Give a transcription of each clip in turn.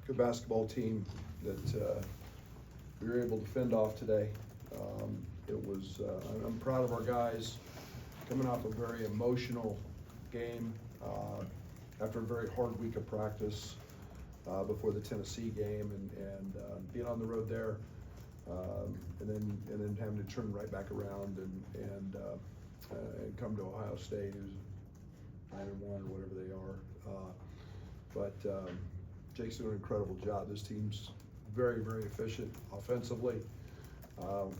good basketball team that we were able to fend off today. I'm proud of our guys coming off a very emotional game after a very hard week of practice before the Tennessee game, and being on the road there, and then having to turn right back around and come to Ohio State, who's 9-1 or whatever they are. But Jake's doing an incredible job. This team's very, very efficient offensively.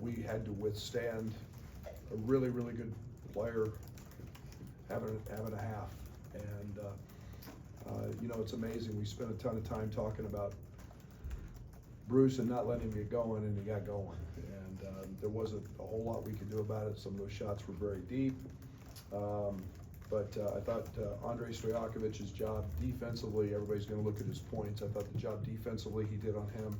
We had to withstand a really, really good player having a half, and it's amazing. We spent a ton of time talking about Bruce and not letting him get going, and he got going. And there wasn't a whole lot we could do about it. Some of those shots were very deep. But I thought Andre Stojakovic's job defensively, everybody's going to look at his points. I thought the job defensively he did on him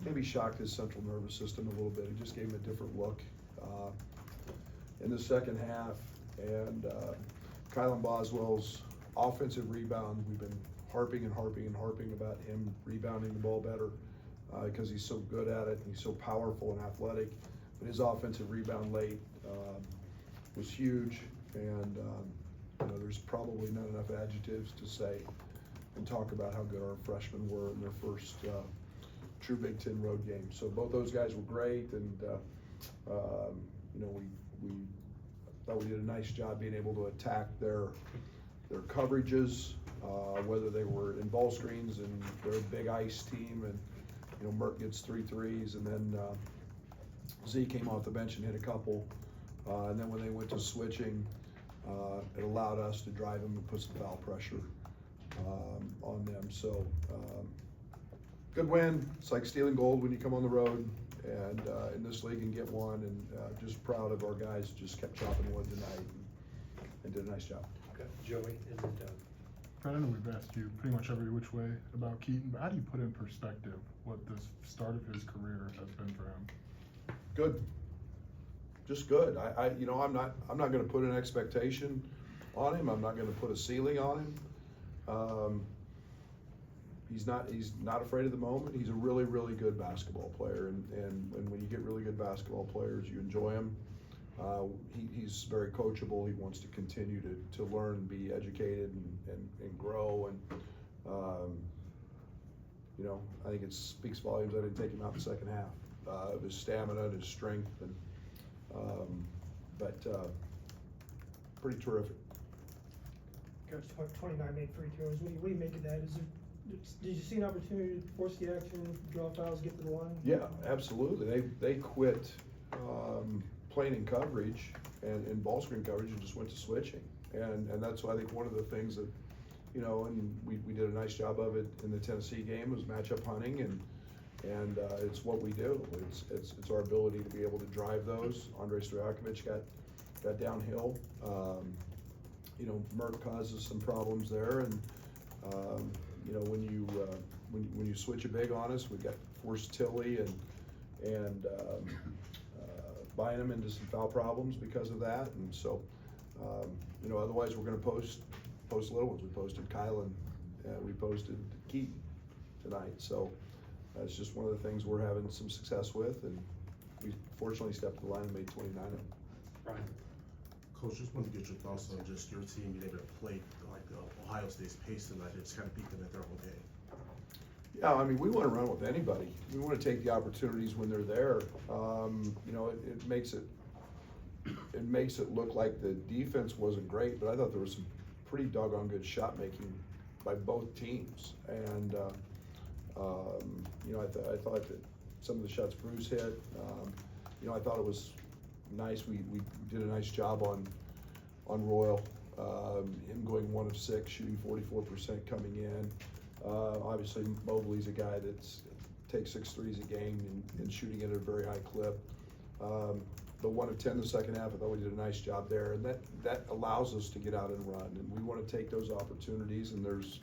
maybe shocked his central nervous system a little bit. He just gave him a different look in the second half. And Kylan Boswell's offensive rebound, we've been harping about him rebounding the ball better because he's so good at it and he's so powerful and athletic. But his offensive rebound late was huge. And there's probably not enough adjectives to say and talk about how good our freshmen were in their first true Big Ten road game. So both those guys were great, and we thought we did a nice job being able to attack their coverages, whether they were in ball screens, and they're a big ice team, and Mert gets 3 threes, and then Z came off the bench and hit a couple, and then when they went to switching, it allowed us to drive them and put some foul pressure on them. So good win. It's like stealing gold when you come on the road and in this league and get one, and just proud of our guys. Just kept chopping wood tonight and did a nice job. Okay, Joey and then Doug. Brad, I know we've asked you pretty much every which way about Keaton, but how do you put in perspective what this start of his career has been for him? Good. Just good. I'm not going to put an expectation on him. I'm not going to put a ceiling on him. He's not afraid of the moment. He's a really, really good basketball player, and when you get really good basketball players, you enjoy him. He's very coachable. He wants to continue to learn and be educated and grow. And I think it speaks volumes. I didn't take him out in the second half of his stamina and his strength, but pretty terrific. Coach, 29 made free throws. What do you make of that? Did you see an opportunity to force the action, draw fouls, get to the line? Yeah, absolutely. They quit playing in coverage and in ball screen coverage and just went to switching. And that's why I think one of the things that, and we did a nice job of it in the Tennessee game was matchup hunting, and it's what we do. It's our ability to be able to drive those. Andre Stojakovic got downhill. Mert causes some problems there, and when you switch a big on us, we got forced Tilly and buying them into some foul problems because of that. And so otherwise we're going to post little ones. We posted Kylan, we posted Keaton tonight. So it's just one of the things we're having some success with, and we fortunately stepped to the line and made 29 of them. Brian. Coach, just wanted to get your thoughts on just your team being able to play like Ohio State's pace tonight and just kind of beat them at their own game. Yeah, we want to run with anybody. We want to take the opportunities when they're there. It makes it look like the defense wasn't great, but I thought there was some pretty doggone good shot making by both teams. And I thought that some of the shots Bruce hit, I thought it was nice. We did a nice job on Royal, him going 1 of 6, shooting 44% coming in. Obviously, Mobley's a guy that takes 6 threes a game and shooting it at a very high clip. The 1 of 10 in the second half, I thought we did a nice job there, and that allows us to get out and run, and we want to take those opportunities. And there's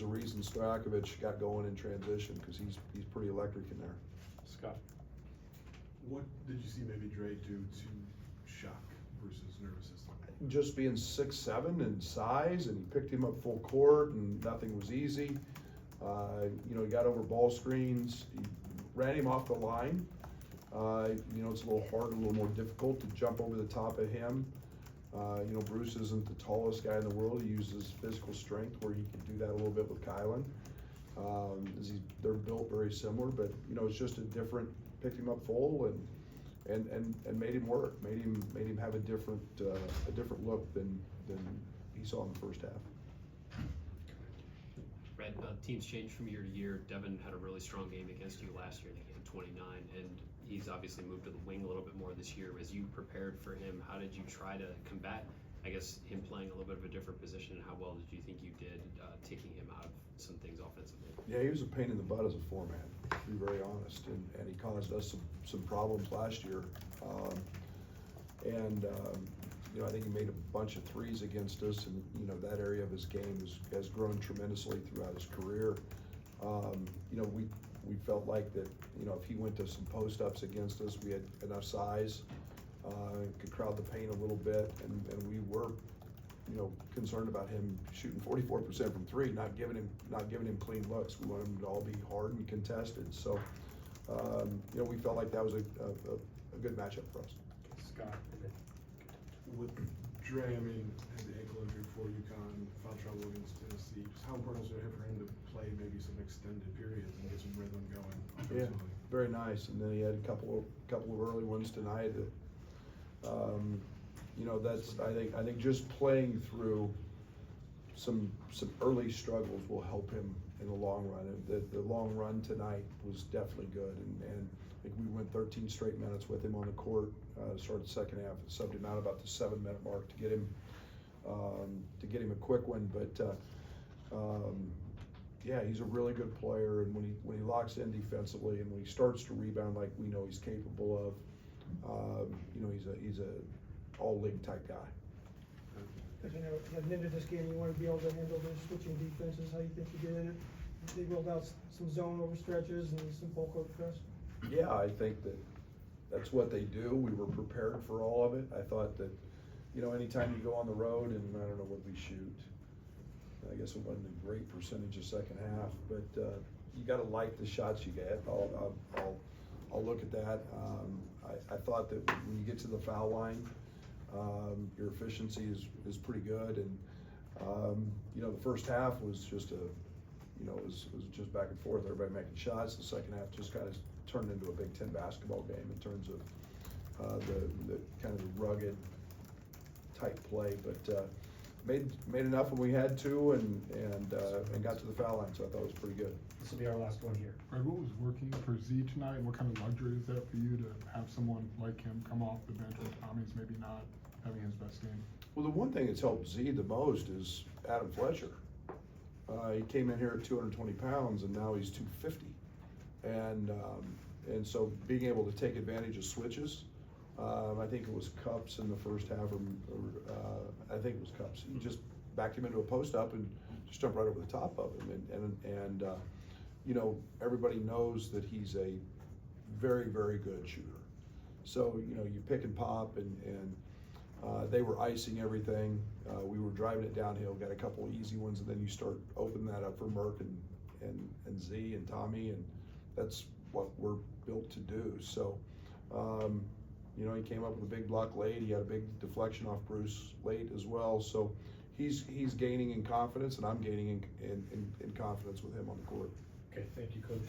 a reason Stojakovic got going in transition, because he's pretty electric in there. Scott. What did you see maybe Dre do to shock Bruce's nervous system? Just being 6'7" in size, and he picked him up full court, and nothing was easy. You know, he got over ball screens, he ran him off the line. You know, it's a little hard, a little more difficult to jump over the top of him. You know, Bruce isn't the tallest guy in the world. He uses physical strength where he can do that a little bit with Kylan. They're built very similar, but you know, it's just a different, picked him up full and made him work, made him have a different look than he saw in the first half. Brad, teams change from year to year. Devin had a really strong game against you last year. I think he had 29, and he's obviously moved to the wing a little bit more this year. As you prepared for him, how did you try to combat, I guess, him playing a little bit of a different position, and how well did you think you did taking him out of some things offensively? Yeah, he was a pain in the butt as a four-man, to be very honest, and he caused us some problems last year. You know, I think he made a bunch of threes against us, and you know, that area of his game has grown tremendously throughout his career. You know, we felt like that, you know, if he went to some post-ups against us, we had enough size, could crowd the paint a little bit, and we were, you know, concerned about him shooting 44% from three, not giving him clean looks. We wanted him to all be hard and contested. So, you know, we felt like that was a good matchup for us. Scott, and then With Dre, I mean, had the ankle injury for UConn, foul trouble against Tennessee. Just how important is it for him to play maybe some extended periods and get some rhythm going Yeah, offensively? very nice. And then he had a couple of early ones tonight that, you know, that's, I think just playing through some early struggles will help him in the long run. The long run tonight was definitely good, and I think we went 13 straight minutes with him on the court. Started the second half, subbed him out about the 7-minute mark to get him a quick one. But yeah, he's a really good player, and when he locks in defensively and when he starts to rebound like we know he's capable of, you know, he's a all-league type guy. Because you know, at the end of this game, you want to be able to handle those switching defenses. How you think you did it? They rolled out some zone overstretches and some full court press. Yeah, I think that's what they do. We were prepared for all of it. I thought that, you know, anytime you go on the road, and I don't know what we shoot, I guess it wasn't a great percentage of second half, but you got to like the shots you get. I'll look at that. I thought that when you get to the foul line, your efficiency is pretty good, and you know, the first half was just it was just back and forth, everybody making shots. The second half just kind of turned into a Big Ten basketball game in terms of the kind of the rugged type play, but made enough when we had to, and got to the foul line, so I thought it was pretty good. this will be our last one here. Brad, what was working for Z tonight? What kind of luxury is that for you to have someone like him come off the bench when Tommy's maybe not having his best game? Well, the one thing that's helped Z the most is Adam Fletcher. He came in here at 220 pounds, and now he's 250. And so being able to take advantage of switches, I think it was Cups in the first half, or I think it was Cups. He just backed him into a post up and just jumped right over the top of him. And you know, everybody knows that he's a very, very good shooter. So, you know, you pick and pop, and they were icing everything. We were driving it downhill, got a couple of easy ones, and then you start opening that up for Merck and Z and Tommy, and that's what we're built to do. So, you know, he came up with a big block late. He had a big deflection off Bruce late as well. So he's gaining in confidence, and I'm gaining in confidence with him on the court. Okay, thank you, Coach.